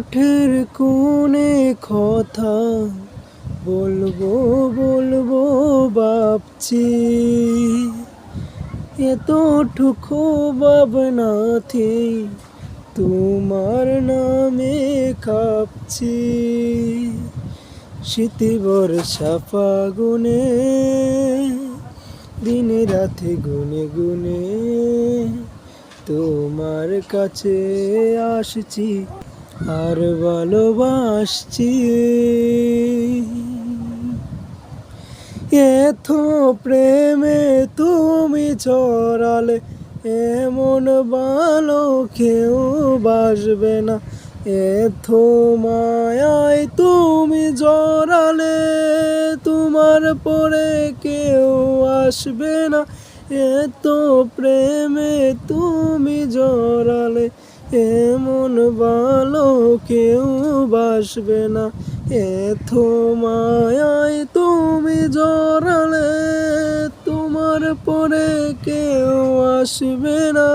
ওঠের কোণে কথা বলবো বলবো ভাবছি, এতটুকু ভাবনাতে তোমার নামে কাঁপছি। শীত বর্ষা ফাগুনে দিনে রাতে গুনে গুনে তোমার কাছে আসছি আর ভালোবাসছি। এত প্রেমে তুমি ছড়ালে এমন ভালো কেউ বাসবে না, এত মায়ায় তুমি জড়ালে তোমার পরে কেউ আসবে না। এত প্রেমে তুমি জড়ালে এমন ভালো কেউ বাসবে না, এত মায়ায় তুমি জড়ালে তোমার পরে কেউ আসবে না।